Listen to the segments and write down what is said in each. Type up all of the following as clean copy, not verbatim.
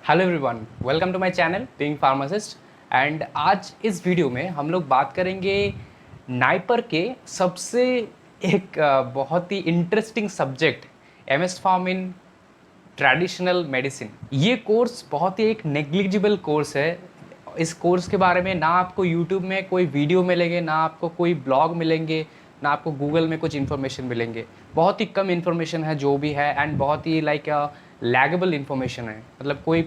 Hello everyone, welcome to my channel being pharmacist. And आज इस video में हम लोग बात करेंगे नाइपर के सबसे एक बहुत ही interesting subject MS pharm in traditional medicine. ये कोर्स बहुत ही एक नेग्लिजिबल कोर्स है। इस कोर्स के बारे में ना आपको यूट्यूब में कोई वीडियो मिलेंगे, ना आपको कोई ब्लॉग मिलेंगे, ना आपको गूगल में कुछ इन्फॉर्मेशन मिलेंगे। बहुत ही कम इन्फॉर्मेशन है जो भी है, एंड बहुत ही लाइक लैगेबल इन्फॉर्मेशन है। मतलब कोई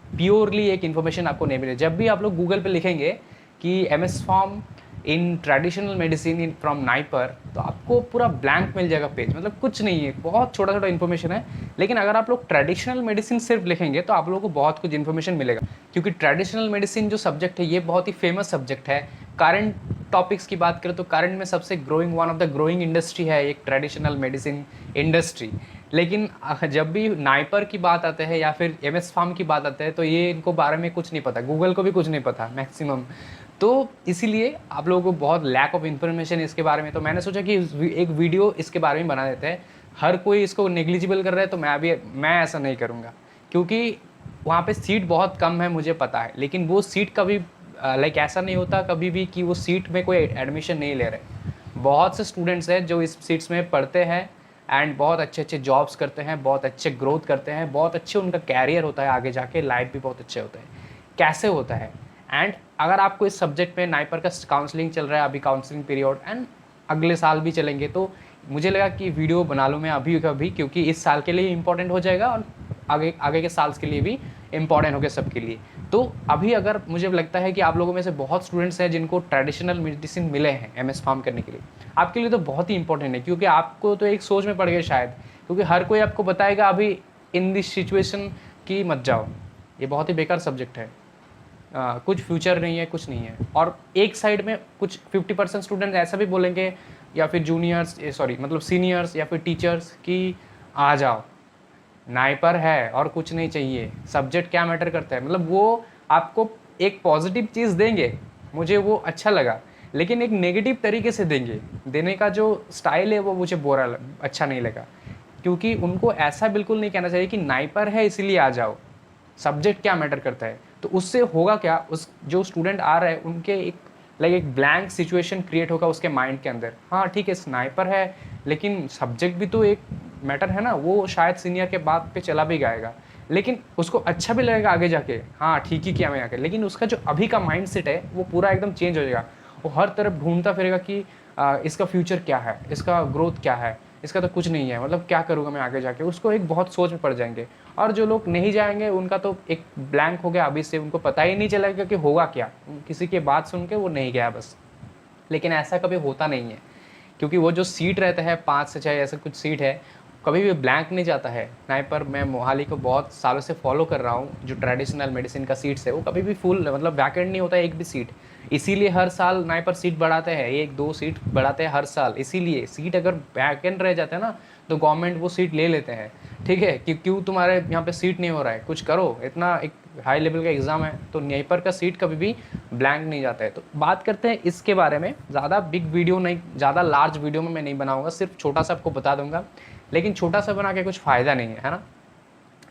प्योरली एक इन्फॉर्मेशन आपको नहीं मिले। जब भी आप लोग गूगल पे लिखेंगे कि M S pharm in traditional medicine in from NIPER, तो आपको पूरा ब्लैंक मिल जाएगा पेज। मतलब कुछ नहीं है, बहुत छोटा छोटा इन्फॉर्मेशन है। लेकिन अगर आप लोग ट्रेडिशनल मेडिसिन सिर्फ लिखेंगे तो आप लोगों को बहुत कुछ इन्फॉर्मेशन मिलेगा, क्योंकि ट्रेडिशनल मेडिसिन जो सब्जेक्ट है ये बहुत ही फेमस सब्जेक्ट है। करंट टॉपिक्स की बात करें तो करंट में सबसे growing, one of the growing industry है एक ट्रेडिशनल मेडिसिन इंडस्ट्री। लेकिन जब भी नाइपर की बात आते हैं या फिर एम एस फार्म की बात आते हैं तो ये इनको बारे में कुछ नहीं पता, गूगल को भी कुछ नहीं पता मैक्सिमम। तो इसीलिए आप लोगों को बहुत लैक ऑफ इन्फॉर्मेशन इसके बारे में। तो मैंने सोचा कि एक वीडियो इसके बारे में बना देते हैं। हर कोई इसको नेग्लिजिबल कर रहा है तो मैं ऐसा नहीं करूँगा, क्योंकि वहाँ पे सीट बहुत कम है मुझे पता है। लेकिन वो सीट कभी लाइक ऐसा नहीं होता कभी भी कि वो सीट में कोई एडमिशन नहीं ले रहे। बहुत से स्टूडेंट्स हैं जो इस सीट्स में पढ़ते हैं एंड बहुत अच्छे अच्छे जॉब्स करते हैं, बहुत अच्छे ग्रोथ करते हैं, बहुत अच्छे उनका कैरियर होता है, आगे जाके लाइफ भी बहुत अच्छे होता है। कैसे होता है? एंड अगर आपको इस सब्जेक्ट में नाइपर का काउंसलिंग चल रहा है, अभी काउंसलिंग पीरियड एंड अगले साल भी चलेंगे, तो मुझे लगा कि वीडियो बना लूँ मैं अभी कभी, क्योंकि इस साल के लिए इंपॉर्टेंट हो जाएगा और आगे आगे के साल के लिए भी इंपॉर्टेंट हो गया सबके लिए। तो अभी अगर मुझे लगता है कि आप लोगों में से बहुत स्टूडेंट्स हैं जिनको ट्रेडिशनल मेडिसिन मिले हैं एमएस फार्म करने के लिए, आपके लिए तो बहुत ही इंपॉर्टेंट है। क्योंकि आपको तो एक सोच में पड़ गए शायद, क्योंकि हर कोई आपको बताएगा अभी इन दिस सिचुएशन कि मत जाओ, ये बहुत ही बेकार सब्जेक्ट है, कुछ फ्यूचर नहीं है, कुछ नहीं है। और एक साइड में कुछ 50% स्टूडेंट ऐसा भी बोलेंगे, या फिर जूनियर्स मतलब सीनियर्स या फिर टीचर्स, कि आ जाओ नाइपर है और कुछ नहीं चाहिए, सब्जेक्ट क्या मैटर करता है। मतलब वो आपको एक पॉजिटिव चीज़ देंगे, मुझे वो अच्छा लगा, लेकिन एक नेगेटिव तरीके से देंगे। देने का जो स्टाइल है वो मुझे अच्छा नहीं लगा। क्योंकि उनको ऐसा बिल्कुल नहीं कहना चाहिए कि नाइपर है इसीलिए आ जाओ, सब्जेक्ट क्या मैटर करता है। तो उससे होगा क्या, उस जो स्टूडेंट आ रहे हैं उनके एक ब्लैंक सिचुएशन क्रिएट होगा उसके माइंड के अंदर। हाँ ठीक है, स्नाइपर है लेकिन सब्जेक्ट भी तो एक मैटर है ना। वो शायद सीनियर के बात पे चला भी जाएगा, लेकिन उसको अच्छा भी लगेगा आगे जाके, हाँ ठीक ही किया मैं आके। लेकिन उसका जो अभी का माइंड सेट है वो पूरा एकदम चेंज हो जाएगा। वो हर तरफ ढूंढता फिरेगा कि इसका फ्यूचर क्या है, इसका ग्रोथ क्या है, इसका तो कुछ नहीं है, मतलब क्या करूँगा मैं आगे जाके। उसको एक बहुत सोच में पड़ जाएंगे। और जो लोग नहीं जाएंगे उनका तो एक ब्लैंक हो गया अभी से, उनको पता ही नहीं चलेगा कि होगा क्या। किसी की बात सुन के वो नहीं गया बस। लेकिन ऐसा कभी होता नहीं है, क्योंकि वो जो सीट रहता है 5 से 6 ऐसा कुछ सीट है, कभी भी ब्लैंक नहीं जाता है। नाइपर मैं मोहाली को बहुत सालों से फॉलो कर रहा हूँ, जो ट्रेडिशनल मेडिसिन का सीट्स है वो कभी भी फुल मतलब वैकेंट नहीं होता है एक भी सीट। इसीलिए हर साल नाइपर सीट बढ़ाते हैं, 1-2 सीट बढ़ाते हैं हर साल। इसीलिए सीट अगर वैकेंट रह जाता है ना तो गवर्नमेंट वो सीट ले लेते हैं। ठीक है, कि क्यों तुम्हारे यहाँ पे सीट नहीं हो रहा है, कुछ करो, इतना एक हाई लेवल का एग्ज़ाम है। तो नाइपर का सीट कभी भी ब्लैंक नहीं जाता है। तो बात करते हैं इसके बारे में। ज़्यादा बिग वीडियो नहीं, ज़्यादा लार्ज वीडियो में मैं नहीं बनाऊँगा, सिर्फ छोटा सा आपको बता दूंगा। लेकिन छोटा सा बना के कुछ फ़ायदा नहीं है ना,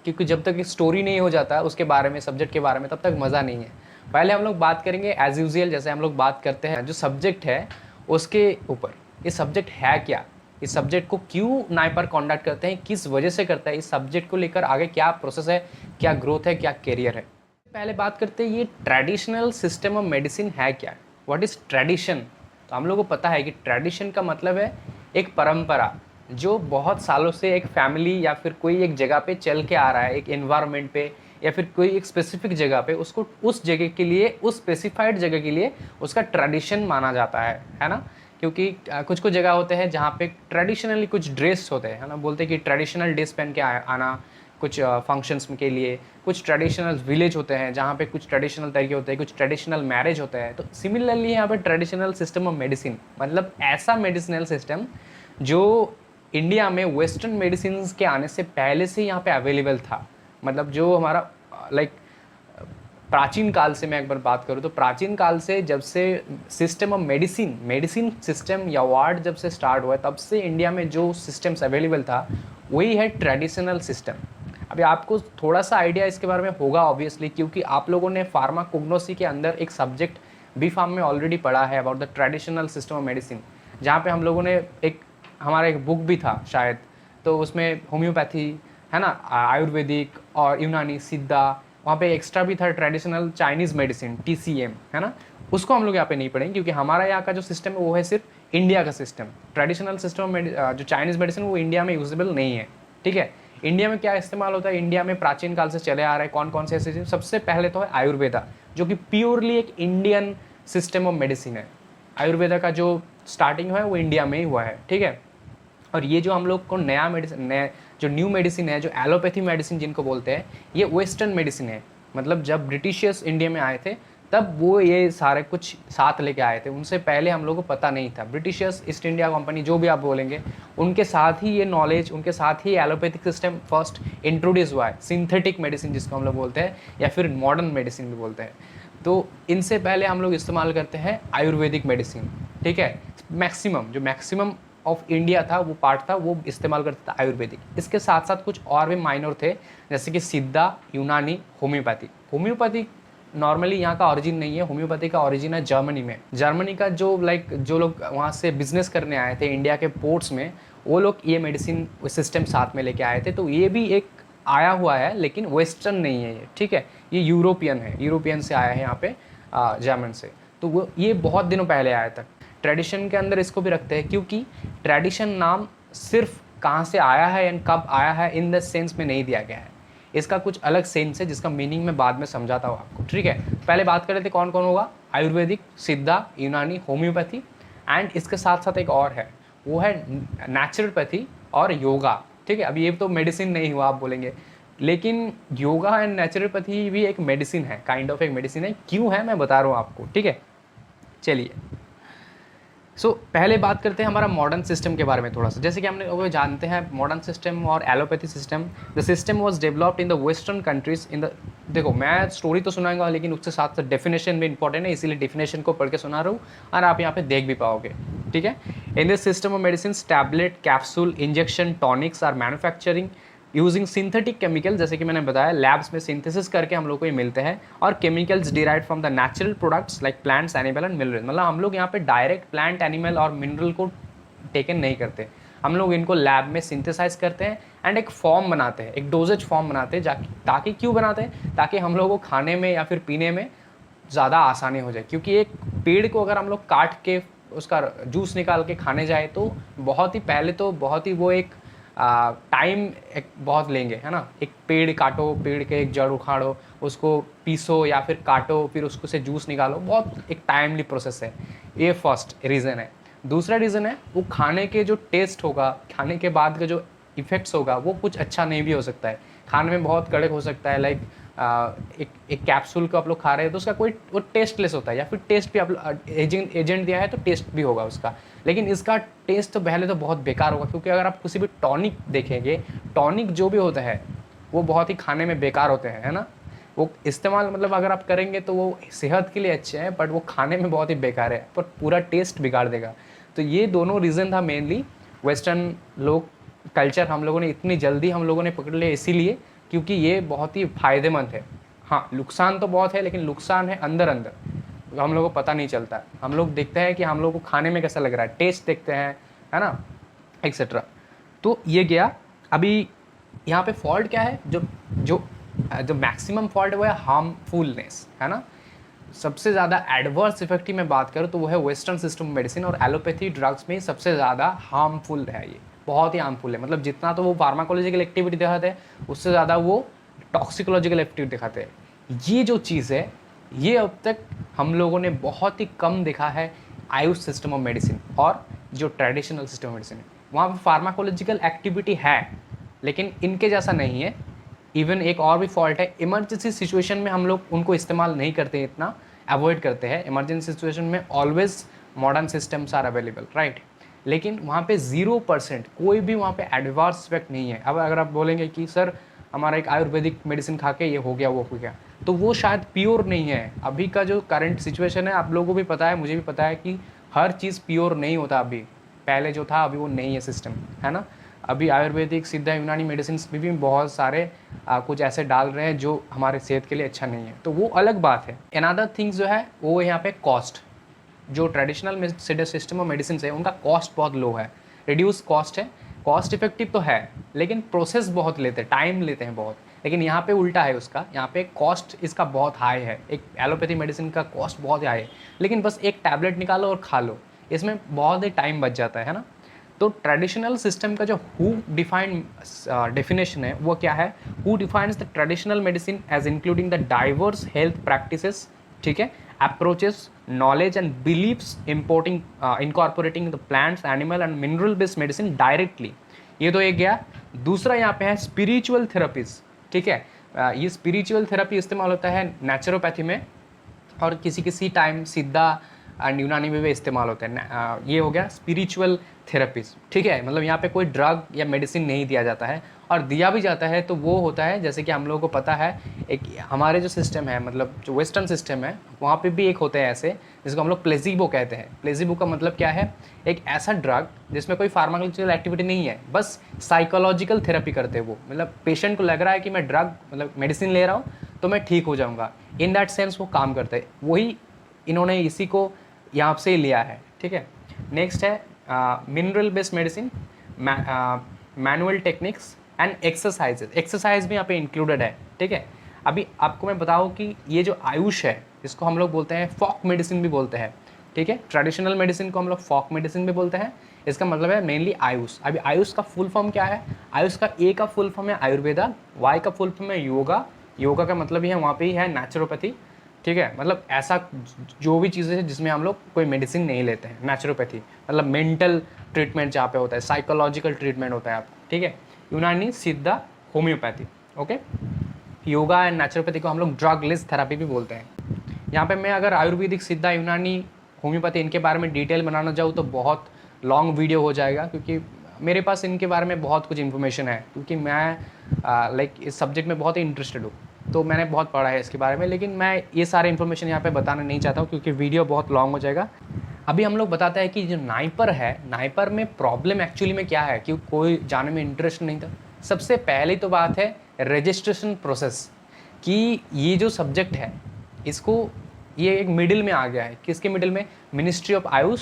क्योंकि जब तक एक स्टोरी नहीं हो जाता उसके बारे में, सब्जेक्ट के बारे में, तब तक मज़ा नहीं है। पहले हम लोग बात करेंगे एज यूजुअल, जैसे हम लोग बात करते हैं जो सब्जेक्ट है उसके ऊपर। ये सब्जेक्ट है क्या, इस सब्जेक्ट को क्यों नाइपर कंडक्ट करते हैं, किस वजह से करता है, इस सब्जेक्ट को लेकर आगे क्या प्रोसेस है, क्या ग्रोथ है, क्या करियर है। पहले बात करते हैं ये ट्रेडिशनल सिस्टम ऑफ मेडिसिन है क्या, व्हाट इज़ ट्रेडिशन। तो हम लोग को पता है कि ट्रेडिशन का मतलब है एक परंपरा जो बहुत सालों से एक फैमिली या फिर कोई एक जगह पे चल के आ रहा है, एक एनवायरनमेंट पे या फिर कोई एक स्पेसिफिक जगह पे, उसको उस जगह के लिए, उस स्पेसिफाइड जगह के लिए उसका ट्रेडिशन माना जाता है ना। क्योंकि कुछ कुछ जगह होते हैं जहाँ पे ट्रेडिशनली कुछ ड्रेस होते हैं, है ना, बोलते हैं कि ट्रेडिशनल ड्रेस पहन के आना कुछ फंक्शंस के लिए। कुछ ट्रेडिशनल विलेज होते हैं जहाँ पे कुछ ट्रेडिशनल तरीके होते हैं, कुछ ट्रेडिशनल मैरिज होता है। तो सिमिलरली यहाँ पे ट्रेडिशनल सिस्टम ऑफ मेडिसिन मतलब ऐसा मेडिसिनल सिस्टम जो इंडिया में वेस्टर्न मेडिसिन के आने से पहले से यहाँ पे अवेलेबल था। मतलब जो हमारा प्राचीन काल से मैं एक बार बात करूँ तो प्राचीन काल से जब से सिस्टम ऑफ मेडिसिन सिस्टम या वार्ड जब से स्टार्ट हुआ तब से इंडिया में जो सिस्टम्स अवेलेबल था वही है ट्रेडिशनल सिस्टम। अभी आपको थोड़ा सा आइडिया इसके बारे में होगा ऑब्वियसली, क्योंकि आप लोगों ने फार्माकोग्नोसी के अंदर एक सब्जेक्ट बी फार्म में ऑलरेडी पढ़ा है about the traditional system of medicine, जहाँ पे हम लोगों ने हमारा एक बुक भी था शायद, तो उसमें होम्योपैथी है ना, आयुर्वेदिक और यूनानी, सिद्धा, वहाँ पे एक्स्ट्रा भी था ट्रेडिशनल चाइनीज़ मेडिसिन TCM, है ना। उसको हम लोग यहाँ पे नहीं पढ़ेंगे, क्योंकि हमारा यहाँ का जो सिस्टम है वो है सिर्फ इंडिया का सिस्टम। ट्रेडिशनल सिस्टम जो चाइनीज़ मेडिसिन वो इंडिया में यूजेबल नहीं है, ठीक है। इंडिया में क्या इस्तेमाल होता है, इंडिया में प्राचीन काल से चले आ रहे हैं कौन कौन से ऐसे, सबसे पहले तो है आयुर्वेदा, जो कि प्योरली एक इंडियन सिस्टम ऑफ मेडिसिन है। आयुर्वेदा का जो स्टार्टिंग है वो इंडिया में ही हुआ है, ठीक है। और ये जो हम लोग को नया मेडिसिन, जो न्यू मेडिसिन है, जो एलोपैथी मेडिसिन जिनको बोलते हैं, ये वेस्टर्न मेडिसिन है। मतलब जब ब्रिटिशर्स इंडिया में आए थे तब वो ये सारे कुछ साथ लेके आए थे, उनसे पहले हम लोगों को पता नहीं था। ब्रिटिशर्स, ईस्ट इंडिया कंपनी, जो भी आप बोलेंगे, उनके साथ ही ये नॉलेज, उनके साथ ही एलोपैथिक सिस्टम फर्स्ट इंट्रोड्यूस हुआ है। सिंथेटिक मेडिसिन जिसको हम लोग बोलते हैं, या फिर मॉडर्न मेडिसिन भी बोलते हैं। तो इनसे पहले हम लोग इस्तेमाल करते हैं आयुर्वेदिक मेडिसिन, ठीक है। मैक्सिमम ऑफ इंडिया था, वो पार्ट था, वो इस्तेमाल करता था आयुर्वेदिक। इसके साथ साथ कुछ और भी माइनर थे, जैसे कि सिद्धा, यूनानी, होम्योपैथी। होम्योपैथी नॉर्मली यहाँ का ओरिजिन नहीं है, होम्योपैथी का ओरिजिन है जर्मनी में। जर्मनी का जो जो लोग वहाँ से बिजनेस करने आए थे इंडिया के पोर्ट्स में, वो लोग ये मेडिसिन सिस्टम साथ में लेके आए थे। तो ये भी एक आया हुआ है, लेकिन वेस्टर्न नहीं है ये, ठीक है। ये यूरोपियन है, यूरोपियन से आया है यहाँ पे, जर्मन से। तो वो ये बहुत दिनों पहले आया था। ट्रेडिशन के अंदर इसको भी रखते हैं, क्योंकि ट्रेडिशन नाम सिर्फ कहाँ से आया है एंड कब आया है इन द सेंस में नहीं दिया गया है। इसका कुछ अलग सेंस है, जिसका मीनिंग मैं बाद में समझाता हूँ आपको, ठीक है। पहले बात कर रहे थे कौन कौन होगा, आयुर्वेदिक, सिद्धा, यूनानी, होम्योपैथी, एंड इसके साथ साथ एक और है, वो है नेचुरोपैथी और योगा, ठीक है। अभी ये तो मेडिसिन नहीं हुआ आप बोलेंगे, लेकिन योगा एंड नेचुरोपैथी भी एक मेडिसिन है, काइंड ऑफ एक मेडिसिन है। क्यों है मैं बता रहा हूँ आपको, ठीक है। चलिए, पहले बात करते हैं हमारा मॉडर्न सिस्टम के बारे में थोड़ा सा। जैसे कि हमने वो जानते हैं मॉडर्न सिस्टम और allopathy system, the system was developed in the western countries in the, देखो मैं स्टोरी तो सुनाऊंगा, लेकिन उसके साथ साथ डेफिनेशन भी इंपॉर्टेंट है, इसीलिए डेफिनेशन को पढ़ के सुना रहा हूँ और आप यहाँ पे देख भी पाओगे, ठीक है। In this system of medicine, tablet, capsule, injection, tonics are manufacturing using synthetic chemical, जैसे कि मैंने बताया लैब्स में सिंथेसिस करके हम लोग को ये मिलते हैं, और chemicals derived from the natural products like plants, animal and mineral. मतलब हम लोग यहाँ पे डायरेक्ट प्लांट, एनिमल और मिनरल को टेकन नहीं करते, हम लोग इनको लैब में सिंथेसाइज करते हैं एंड एक फॉर्म बनाते हैं, एक डोजेज फॉर्म बनाते हैं, ताकि क्यों बनाते हैं, ताकि हम लोगों को खाने में या फिर पीने में ज़्यादा आसानी हो जाए। क्योंकि एक पेड़ को अगर हम लोग काट के उसका जूस निकाल के खाने जाए तो बहुत ही पहले तो बहुत ही वो एक टाइम एक बहुत लेंगे, है ना। एक पेड़ काटो, पेड़ के एक जड़ उखाड़ो, उसको पीसो या फिर काटो, फिर उसको से जूस निकालो, बहुत एक टाइमली प्रोसेस है। ये फर्स्ट रीज़न है। दूसरा रीज़न है वो खाने के जो टेस्ट होगा, खाने के बाद का जो इफ़ेक्ट्स होगा वो कुछ अच्छा नहीं भी हो सकता है, खाने में बहुत कड़क हो सकता है। लाइक एक कैप्सूल को आप लोग खा रहे हैं तो उसका कोई वो टेस्टलेस होता है, या फिर टेस्ट भी आप एजेंट दिया है तो टेस्ट भी होगा उसका, लेकिन इसका टेस्ट तो पहले तो बहुत बेकार होगा। क्योंकि अगर आप किसी भी टॉनिक देखेंगे, टॉनिक जो भी होता है वो बहुत ही खाने में बेकार होते हैं, है ना। वो इस्तेमाल मतलब अगर आप करेंगे तो वो सेहत के लिए अच्छे हैं, बट वो खाने में बहुत ही बेकार है, पर पूरा टेस्ट बिगाड़ देगा। तो ये दोनों रीज़न था मेनली। वेस्टर्न लोग कल्चर हम लोगों ने इतनी जल्दी हम लोगों ने पकड़ लिया इसीलिए क्योंकि ये बहुत ही फ़ायदेमंद है। हाँ, नुकसान तो बहुत है, लेकिन नुकसान है अंदर अंदर, हम लोगों को पता नहीं चलता। हम लोग देखते हैं कि हम लोग को खाने में कैसा लग रहा है, टेस्ट देखते हैं, है ना, एक्सेट्रा। तो ये गया। अभी यहाँ पे फॉल्ट क्या है, जो मैक्सिमम फॉल्ट है वो है हार्मफुलनेस, है ना। सबसे ज़्यादा एडवर्स इफेक्ट की मैं बात करूँ तो वो है वेस्टर्न सिस्टम मेडिसिन और एलोपैथी ड्रग्स में सबसे ज़्यादा हार्मफुल है। ये बहुत ही हार्मफुल है, मतलब जितना तो वो फार्माकोलॉजिकल एक्टिविटी दिखाते हैं उससे ज़्यादा वो टॉक्सिकोलॉजिकल एक्टिविटी दिखाते हैं। ये जो चीज़ है ये अब तक हम लोगों ने बहुत ही कम देखा है आयुष सिस्टम ऑफ मेडिसिन और जो ट्रेडिशनल सिस्टम ऑफ मेडिसिन है। वहाँ पर फार्माकोलॉजिकल एक्टिविटी है लेकिन इनके जैसा नहीं है। इवन एक और भी फॉल्ट है, इमरजेंसी सिचुएशन में हम लोग उनको इस्तेमाल नहीं करते, इतना अवॉइड करते हैं। इमरजेंसी सिचुएशन में always modern systems are available, right. लेकिन वहाँ पे 0% कोई भी वहाँ पे एडवर्स इफेक्ट नहीं है। अब अगर आप बोलेंगे कि सर हमारा एक आयुर्वेदिक मेडिसिन खा के ये हो गया वो हो गया, तो वो शायद प्योर नहीं है। अभी का जो करंट सिचुएशन है आप लोगों को भी पता है, मुझे भी पता है कि हर चीज़ प्योर नहीं होता। अभी पहले जो था अभी वो नहीं है सिस्टम, है ना। अभी आयुर्वेदिक सिद्धा यूनानी मेडिसिन में भी बहुत सारे कुछ ऐसे डाल रहे हैं जो हमारे सेहत के लिए अच्छा नहीं है, तो वो अलग बात है। अनदर थिंग्स जो है वो यहाँ पे कॉस्ट, जो ट्रेडिशनल सिस्टम ऑफ मेडिसिन है उनका कॉस्ट बहुत लो है, रिड्यूस कॉस्ट है, कॉस्ट इफेक्टिव तो है लेकिन प्रोसेस बहुत लेते हैं, टाइम लेते हैं बहुत। लेकिन यहाँ पे उल्टा है उसका, यहाँ पे कॉस्ट इसका बहुत हाई है। एक एलोपैथी मेडिसिन का कॉस्ट बहुत हाई है, लेकिन बस एक टैबलेट निकालो और खा लो, इसमें बहुत ही टाइम बच जाता है ना। तो ट्रेडिशनल सिस्टम का जो हु डिफाइंड डेफिनेशन है वो क्या है, who defines the traditional medicine as including the diverse health practices, ठीक है, approaches, knowledge and beliefs incorporating the plants, animal and mineral based medicine directly। ये तो एक गया। दूसरा यहाँ पे है स्पिरिचुअल थेरेपीज, ठीक है। ये स्पिरिचुअल थेरेपी इस्तेमाल होता है नेचुरोपैथी में और किसी किसी टाइम सिद्धा एंड यूनानी में भी इस्तेमाल होता है। ये हो गया स्पिरिचुअल थेरेपीज, ठीक है। मतलब यहाँ पे कोई ड्रग या मेडिसिन नहीं दिया जाता है, और दिया भी जाता है तो वो होता है जैसे कि हम लोगों को पता है, एक हमारे जो सिस्टम है, मतलब जो वेस्टर्न सिस्टम है वहाँ पे भी एक होते हैं ऐसे जिसको हम लोग प्लेसिबो कहते हैं। प्लेसिबो का मतलब क्या है, एक ऐसा ड्रग जिसमें कोई फार्माकोलॉजिकल एक्टिविटी नहीं है, बस साइकोलॉजिकल थेरेपी करते हैं वो। मतलब पेशेंट को लग रहा है कि मैं ड्रग मतलब मेडिसिन ले रहा हूँ तो मैं ठीक हो जाऊँगा, इन दैट सेंस वो काम करते हैं। वही इन्होंने इसी को यहाँ से लिया है, ठीक है। नेक्स्ट है mineral based medicine, manual techniques and exercises. Exercise भी यहाँ पे इंक्लूडेड है, ठीक है। अभी आपको मैं बताऊँ कि ये जो आयुष है इसको हम लोग बोलते हैं फॉक मेडिसिन भी बोलते हैं, ठीक है। ट्रेडिशनल मेडिसिन को हम लोग फॉक मेडिसिन भी बोलते हैं। इसका मतलब है मेनली आयुष। अभी आयुष का फुल फॉर्म क्या है, आयुष का ए का फुल फॉर्म है आयुर्वेदा, वाई का फुल फॉर्म है योगा, योगा का मतलब ही है वहाँ पे ही है नेचुरोपैथी, ठीक है। मतलब ऐसा जो भी चीज़ें हैं जिसमें हम लोग कोई मेडिसिन नहीं लेते हैं। नेचुरोपैथी मतलब मेंटल ट्रीटमेंट जहाँ पे होता है, साइकोलॉजिकल ट्रीटमेंट होता है आप, ठीक है। यूनानी सिद्धा homeopathy, okay. Yoga and naturopathy को हम लोग ड्रग लेस थेरेपी भी बोलते हैं। यहाँ पे मैं अगर आयुर्वेदिक सिद्धा यूनानी होम्योपैथी इनके बारे में डिटेल बनाना चाहूँ तो बहुत लॉन्ग वीडियो हो जाएगा, क्योंकि मेरे पास इनके बारे में बहुत कुछ इन्फॉर्मेशन है, क्योंकि मैं लाइक इस सब्जेक्ट में बहुत ही इंटरेस्टेड हूँ, तो मैंने बहुत पढ़ा है इसके बारे में। लेकिन मैं ये सारे इन्फॉर्मेशन यहाँ पे बताना नहीं चाहता हूँ क्योंकि वीडियो बहुत लॉन्ग हो जाएगा। अभी हम लोग बताते हैं कि जो नाइपर है, नाइपर में प्रॉब्लम एक्चुअली में क्या है, कि कोई जाने में इंटरेस्ट नहीं था। सबसे पहली तो बात है रजिस्ट्रेशन प्रोसेस, कि ये जो सब्जेक्ट है इसको ये एक मिडिल में आ गया है। किसके मिडिल में, ministry of AYUSH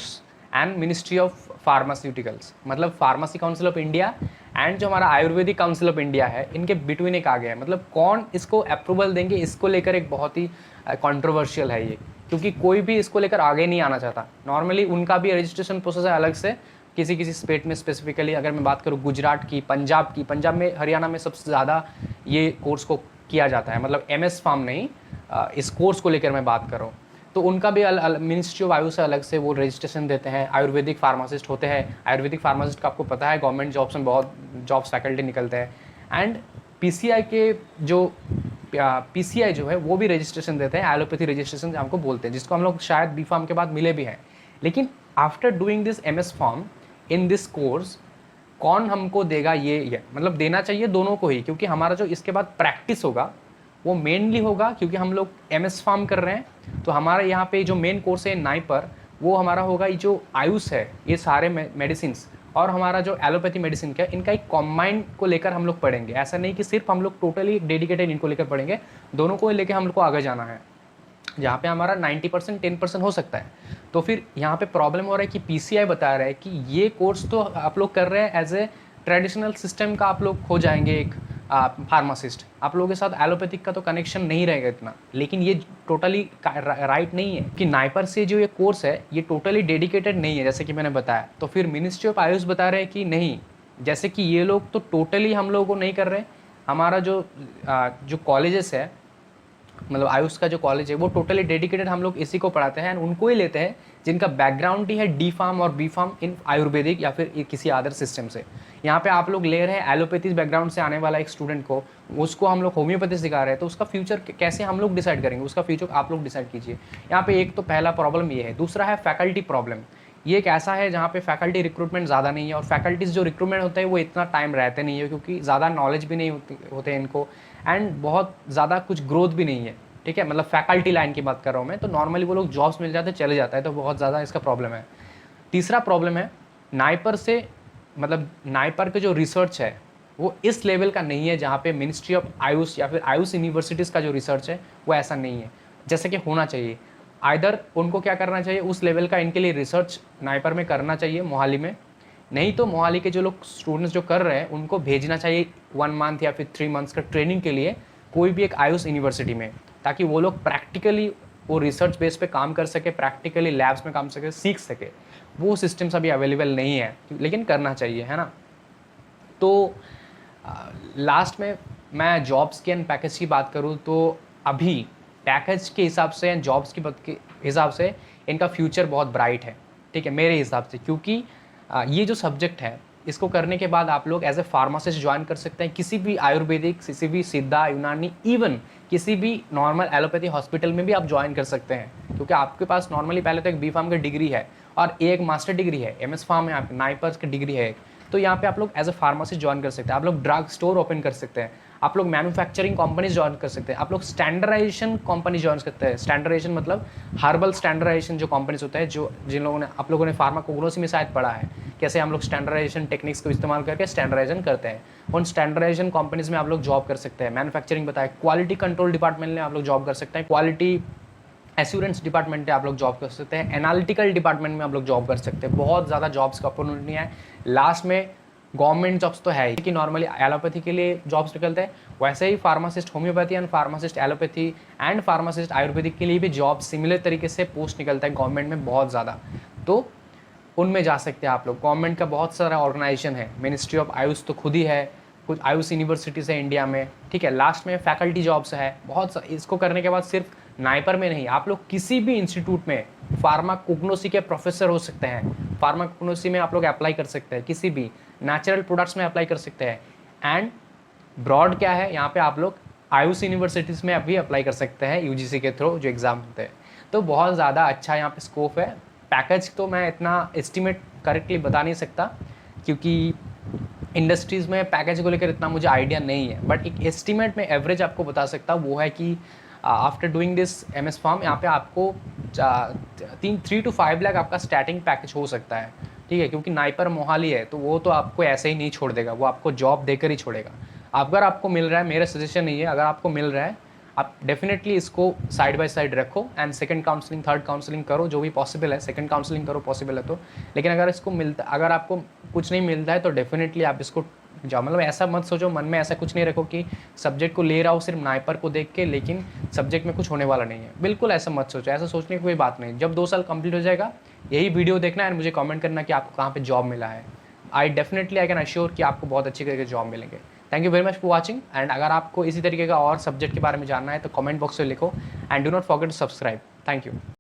and ministry of pharmaceuticals, मतलब pharmacy council of India and जो हमारा आयुर्वेदिक काउंसिल ऑफ इंडिया है, इनके बिटवीन एक आ गया है। मतलब कौन इसको अप्रूवल देंगे, इसको लेकर एक बहुत ही कंट्रोवर्शियल है ये, क्योंकि कोई भी इसको लेकर आगे नहीं आना चाहता। नॉर्मली उनका भी रजिस्ट्रेशन प्रोसेस है अलग से, किसी किसी स्टेट में स्पेसिफिकली अगर मैं बात करूँ गुजरात की, पंजाब में, हरियाणा में सबसे ज़्यादा ये कोर्स को किया जाता है। मतलब MS फार्म नहीं, इस कोर्स को लेकर मैं बात कर रहा हूँ, तो उनका भी मिनिस्ट्री ऑफ आयुष से अलग से वो रजिस्ट्रेशन देते हैं। आयुर्वेदिक फार्मासिस्ट होते हैं, आयुर्वेदिक फार्मासिस्ट का आपको पता है गवर्नमेंट जॉब्स में बहुत जॉब्स फैकल्टी निकलते हैं। एंड PCI के जो PCI जो है वो भी रजिस्ट्रेशन देते हैं, एलोपैथी रजिस्ट्रेशन हमको बोलते हैं, जिसको हम लोग शायद B फार्म के बाद मिले भी हैं। लेकिन after doing this MS pharm in this course कौन हमको देगा, ये मतलब देना चाहिए दोनों को ही, क्योंकि हमारा जो इसके बाद प्रैक्टिस होगा वो मेनली होगा, क्योंकि हम लोग MS फार्म कर रहे हैं। तो हमारा यहाँ पे जो मेन कोर्स है नाइपर, वो हमारा होगा ये जो आयुष है, ये सारे मेडिसिन और हमारा जो एलोपैथी मेडिसिन का, इनका एक कॉम्बाइन को लेकर हम लोग पढ़ेंगे। ऐसा नहीं कि सिर्फ हम लोग टोटली डेडिकेटेड इनको लेकर पढ़ेंगे, दोनों को लेकर हम लोग को आगे जाना है। जहाँ पे हमारा 90% 10% हो सकता है। तो फिर यहाँ पे प्रॉब्लम हो रहा है कि PCI बता रहा है कि ये कोर्स तो आप लोग कर रहे हैं एज ए ट्रेडिशनल सिस्टम का, आप लोग हो जाएंगे एक फार्मासिस्ट, आप लोगों के साथ एलोपैथिक का तो कनेक्शन नहीं रहेगा इतना। लेकिन ये टोटली राइट नहीं है कि नाइपर से जो ये कोर्स है ये टोटली डेडिकेटेड नहीं है, जैसे कि मैंने बताया। तो फिर मिनिस्ट्री ऑफ आयुष बता रहे हैं कि नहीं, जैसे कि ये लोग तो टोटली हम लोगों को नहीं कर रहे। हमारा जो कॉलेजेस है, मतलब आयुष का जो कॉलेज है वो टोटली डेडिकेटेड हम लोग इसी को पढ़ाते हैं, उनको ही लेते हैं जिनका बैकग्राउंड ही है D फार्म और B फार्म इन आयुर्वेदिक या फिर किसी अदर सिस्टम से। यहाँ पे आप लोग ले रहे हैं एलोपैथी बैकग्राउंड से आने वाला एक स्टूडेंट को, उसको हम लोग होम्योपैथी सिखा रहे हैं, तो उसका फ्यूचर कैसे हम लोग डिसाइड करेंगे, उसका फ्यूचर आप लोग डिसाइड कीजिए। यहाँ पे एक तो पहला प्रॉब्लम ये है। दूसरा है फैकल्टी प्रॉब्लम। ये एक ऐसा है जहाँ पे फैकल्टी रिक्रूटमेंट ज़्यादा नहीं है, और फैकल्टीज़ जो रिक्रूटमेंट होते हैं वो इतना टाइम रहते नहीं है, क्योंकि ज़्यादा नॉलेज भी नहीं होते इनको, एंड बहुत ज़्यादा कुछ ग्रोथ भी नहीं है, ठीक है। मतलब फैकल्टी लाइन की बात कर रहा हूँ मैं, तो नॉर्मली वो लोग जॉब्स मिल जाते चले जाता है, तो बहुत ज़्यादा इसका प्रॉब्लम है। तीसरा प्रॉब्लम है नाइपर से मतलब नाइपर के जो रिसर्च है वो इस लेवल का नहीं है जहाँ पे मिनिस्ट्री ऑफ आयुष या फिर आयुष यूनिवर्सिटीज़ का जो रिसर्च है वो ऐसा नहीं है जैसे कि होना चाहिए। आइदर उनको क्या करना चाहिए, उस लेवल का इनके लिए रिसर्च नाइपर में करना चाहिए मोहाली में, नहीं तो मोहाली के जो लोग स्टूडेंट्स जो कर रहे हैं उनको भेजना चाहिए 1 मंथ या फिर 3 मंथ्स का ट्रेनिंग के लिए कोई भी एक आयुष यूनिवर्सिटी में, ताकि वो लोग प्रैक्टिकली वो रिसर्च बेस पे काम कर सके, प्रैक्टिकली लैब्स में काम सके, सीख सके। वो सिस्टम्स अभी अवेलेबल नहीं है, लेकिन करना चाहिए, है ना। तो लास्ट में मैं जॉब्स की एंड पैकेज की बात करूँ तो अभी पैकेज के हिसाब से एंड जॉब्स की के हिसाब से इनका फ्यूचर बहुत ब्राइट है, ठीक है, मेरे हिसाब से। क्योंकि ये जो सब्जेक्ट है इसको करने के बाद आप लोग एज ए फार्मासिस्ट ज्वाइन कर सकते हैं किसी भी आयुर्वेदिक, किसी भी सिद्धा, यूनानी, इवन किसी भी नॉर्मल एलोपैथी हॉस्पिटल में भी आप ज्वाइन कर सकते हैं। क्योंकि आपके पास नॉर्मली पहले तो एक बी फार्म की डिग्री है और एक मास्टर डिग्री है, MS फार्म है, आपके नाइपर्स की डिग्री है। तो यहाँ पे आप लोग एज ए फार्मासिस्ट ज्वाइन कर सकते हैं, आप लोग ड्रग स्टोर ओपन कर सकते हैं, आप लोग मैन्युफैक्चरिंग कंपनीज ज्वाइन कर सकते हैं, आप लोग स्टैंडर्डाइजेशन कंपनी ज्वाइन करते हैं। स्टैंडर्डाइजेशन मतलब हर्बल स्टैंडर्डाइजेशन जो कंपनीज होता है, जो जिन लोगों ने आप लोगों ने फार्माकोग्नोसी में शायद पढ़ा है, कैसे हम लोग स्टैंडर्डाइजेशन टेक्निक्स को इस्तेमाल करके स्टैंडर्डाइजेशन करते हैं। उन स्टैंडर्डाइजेशन कंपनीज में आप लोग जॉब कर सकते हैं। मैन्युफैक्चरिंग बताया, क्वालिटी कंट्रोल डिपार्टमेंट में आप लोग जॉब कर सकते हैं, क्वालिटी एश्योरेंस डिपार्टमेंट में आप लोग जॉब कर सकते हैं, एनालिटिकल डिपार्टमेंट में आप लोग जॉब कर सकते हैं। बहुत ज़्यादा जॉब्स का अपॉर्चुनिटी है। लास्ट में गवर्नमेंट जॉब्स तो है ही कि नॉर्मली एलोपैथी के लिए जॉब्स निकलते हैं, वैसे ही pharmacist homoeopathy and pharmacist allopathy and pharmacist Ayurvedic के लिए भी जॉब सिमिलर तरीके से पोस्ट निकलता है गवर्नमेंट में बहुत ज़्यादा। तो उनमें जा सकते हैं आप लोग। गवर्नमेंट का बहुत सारा ऑर्गेनाइजेशन है, मिनिस्ट्री ऑफ आयुष तो खुद ही है, कुछ आयुष यूनिवर्सिटीज़ है इंडिया में, ठीक है। लास्ट में फैकल्टी जॉब्स है बहुत। इसको करने के बाद सिर्फ नाइपर में नहीं, आप लोग किसी भी इंस्टीट्यूट में फार्माकोग्नोसी के प्रोफेसर हो सकते हैं। फार्माकोग्नोसी में आप लोग अप्लाई कर सकते हैं, किसी भी नेचुरल प्रोडक्ट्स में अप्लाई कर सकते हैं। एंड ब्रॉड क्या है, यहाँ पे आप लोग आयुष यूनिवर्सिटीज़ में अभी अप्लाई कर सकते हैं UGC के थ्रू जो एग्ज़ाम होते हैं। तो बहुत ज़्यादा अच्छा यहाँ पे स्कोप है। पैकेज तो मैं इतना एस्टिमेट करेक्टली बता नहीं सकता क्योंकि इंडस्ट्रीज़ में पैकेज को लेकर इतना मुझे आइडिया नहीं है, बट एक एस्टिमेट में एवरेज आपको बता सकता हूँ, वो है कि after doing this MS pharm यहाँ पे आपको 3 to 5 लाख आपका स्टार्टिंग पैकेज हो सकता है, ठीक है। क्योंकि नाइपर मोहाली है तो वो तो आपको ऐसे ही नहीं छोड़ देगा, वो आपको जॉब देकर ही छोड़ेगा। अगर आपको मिल रहा है, मेरा सजेशन नहीं है, अगर आपको मिल रहा है आप डेफिनेटली इसको साइड बाय साइड रखो and second counselling, third counselling करो, जो भी पॉसिबल है। सेकंड काउंसलिंग करो पॉसिबल है तो, लेकिन अगर आपको कुछ नहीं मिलता है तो डेफिनेटली आप इसको जाओ। मतलब ऐसा मत सोचो, मन में ऐसा कुछ नहीं रखो कि सब्जेक्ट को ले रहा हो सिर्फ नाइपर को देख के, लेकिन सब्जेक्ट में कुछ होने वाला नहीं है। बिल्कुल ऐसा मत सोचो, ऐसा सोचने की कोई बात नहीं। जब 2 साल कंप्लीट हो जाएगा यही वीडियो देखना है, मुझे कमेंट करना कि आपको कहाँ पे जॉब मिला है। आई कैन अश्योर कि आपको बहुत अच्छी तरीके जॉब मिलेंगे। Thank you very much for watching. And अगर आपको इसी तरीके का और सब्जेक्ट के बारे में जानना है तो कमेंट बॉक्स में लिखो and do not forget to subscribe. Thank you.